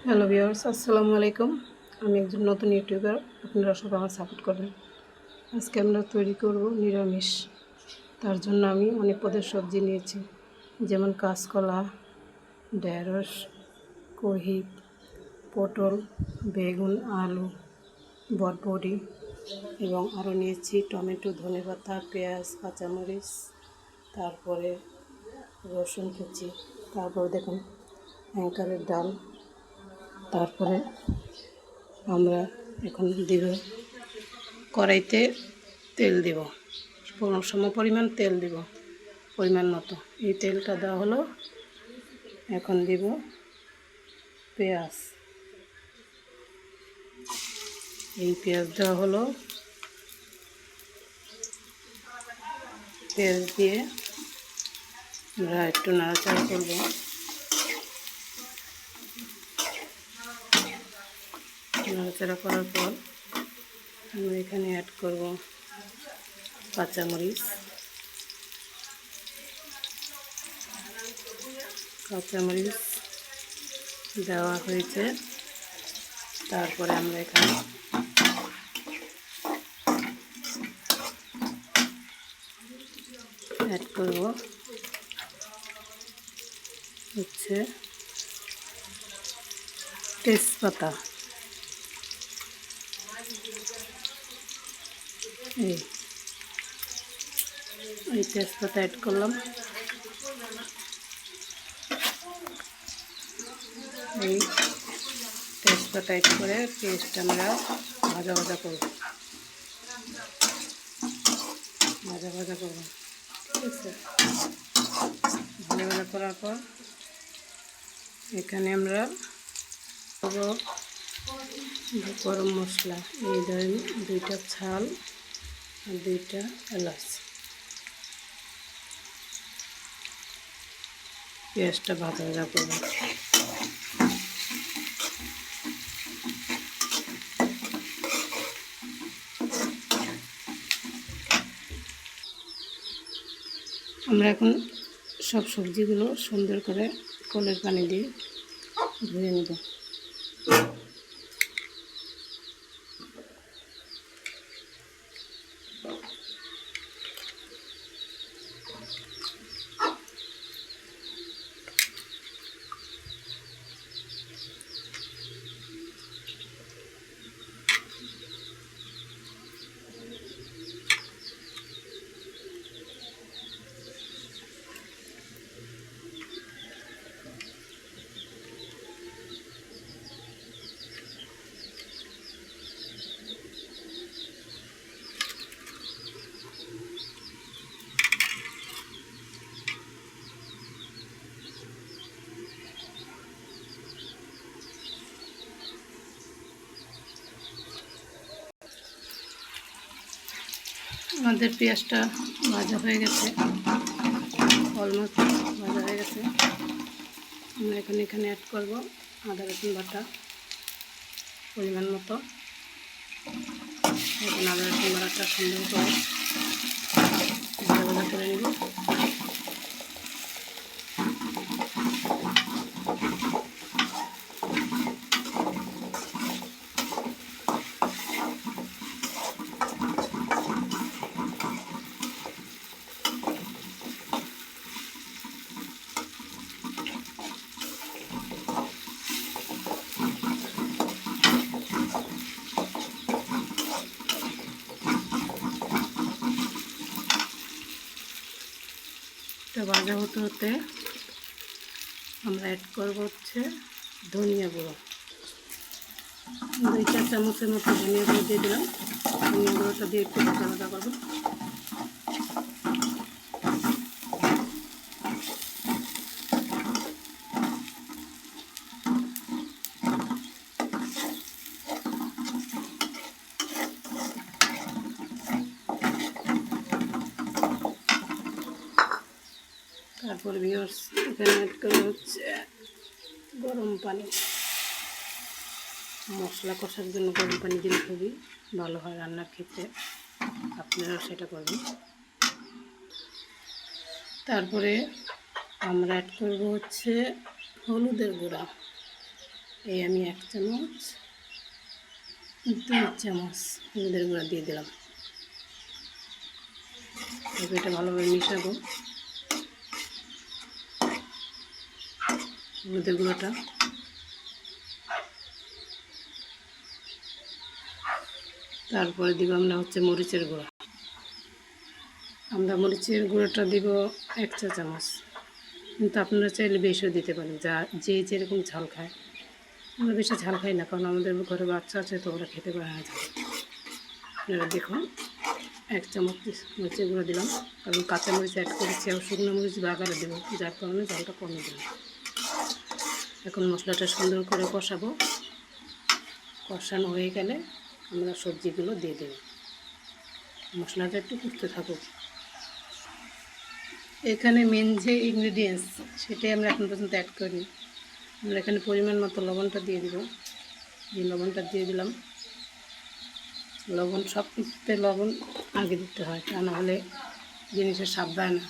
Hello viewers, আসসালামু আলাইকুম। আমি একজন নতুন ইউটিউবার, আপনারা সবাই আমার সাপোর্ট করবেন। আজকে আমরা তৈরি করব নিরামিষ। তার জন্য আমি অনেক পদের সবজি নিয়েছি, যেমন কাঁচকলা, ঢেঁড়স, কহি, পটল, বেগুন, আলু, বরবটি এবং আরও নিয়েছি টমেটো, ধনেপাতা, পেঁয়াজ, কাঁচামরিচ, তারপরে রসুন কুচি, তারপরে দেখুন অ্যাঙ্কারের ডাল। তারপরে আমরা এখন দিব কড়াইতে তেল দিব, পরিমাণ তেল দিব, পরিমাণ মতো। এই তেলটা দেওয়া হলো। এখন দিব পেঁয়াজ। এই পেঁয়াজ দেওয়া হলো। পেঁয়াজ দিয়ে আমরা একটু নাড়াচাড়া করব। নাড়াচাড়া করার পর আমরা এখানে অ্যাড করব কাঁচামরিচ। কাঁচামরিচ দেওয়া হয়েছে। তারপরে আমরা এখানে অ্যাড করব হচ্ছে তেজপাতা। এই তেজপাতা অ্যাড করলাম। এই তেজপাতা অ্যাড করে পেস্টটা আমরা ভাজা ভাজা করব। ঠিক আছে। ভাজা করার পর এখানে আমরা গরম মশলা, এই ধরেন 2টা ছাল আর 2টা এলাচ। পেঁয়াজটা ভাজা করব। আমরা এখন সব সবজিগুলো সুন্দর করে কলের পানি দিয়ে ধুয়ে নেব। আমাদের পেঁয়াজটা ভাজা হয়ে গেছে, অলমোস্ট ভাজা হয়ে গেছে। আমরা এখানে অ্যাড করব আদা রসুন বাটা পরিমাণ মতো। এখন আদা রসুন বাটাটা সুন্দর করে ভাজা করে নেব। তো ভাজা হতে হতে আমরা অ্যাড করব হচ্ছে ধনিয়া গুঁড়ো। 2-4 চামচের মতো ধনিয়া গুঁড়ো দিয়ে দিলাম। ধনিয়া গুঁড়োটা দিয়ে একটু ভাজা করবো। তারপর ভিউয়ার্স এখানে অ্যাড করা হচ্ছে গরম পানি। মশলা কষার জন্য গরম পানি দিলে খুবই ভালো হয় রান্নার ক্ষেত্রে, আপনারা সেটা করবেন। তারপরে আমরা অ্যাড করব হচ্ছে হলুদের গুঁড়া। এই আমি 1 চামচ 2 চামচ হলুদের গুঁড়া দিয়ে দিলাম। এবার এটা ভালোভাবে মিশাবো হলুদের গুঁড়োটা। তারপরে দিব আমরা মরিচের গুঁড়া। আমরা মরিচের গুঁড়োটা দিব 1 চা চামচ, কিন্তু আপনারা চাইলে বেশিও দিতে পারেন, যে যেরকম ঝাল খায়। আমরা বেশি ঝাল খাই না, কারণ আমাদের ঘরে বাচ্চা আছে, তো ওরা খেতে পারে না ঝাল। আপনারা দেখুন 1 চামচ মরিচের গুঁড়ো দিলাম, কারণ কাঁচা মরিচ অ্যাড করেছি আর শুকনো মরিচ বাগারে দেবো, যার কারণে ঝালটা কমে দেবো। এখন মশলাটা সুন্দর করে কষাবো। কষানো হয়ে গেলে আমরা সবজিগুলো দিয়ে দেব। মশলাটা একটু কুটতে থাকুক। এখানে মেন যে ইনগ্রিডিয়েন্টস সেটাই আমরা এখন পর্যন্ত অ্যাড করি। আমরা এখানে পরিমাণ মতো লবণটা দিয়ে দিব। এই লবণটা দিয়ে দিলাম। লবণ সব কিছুতে লবণ আগে দিতে হয়, তা না হলে জিনিসের স্বাদ হয় না।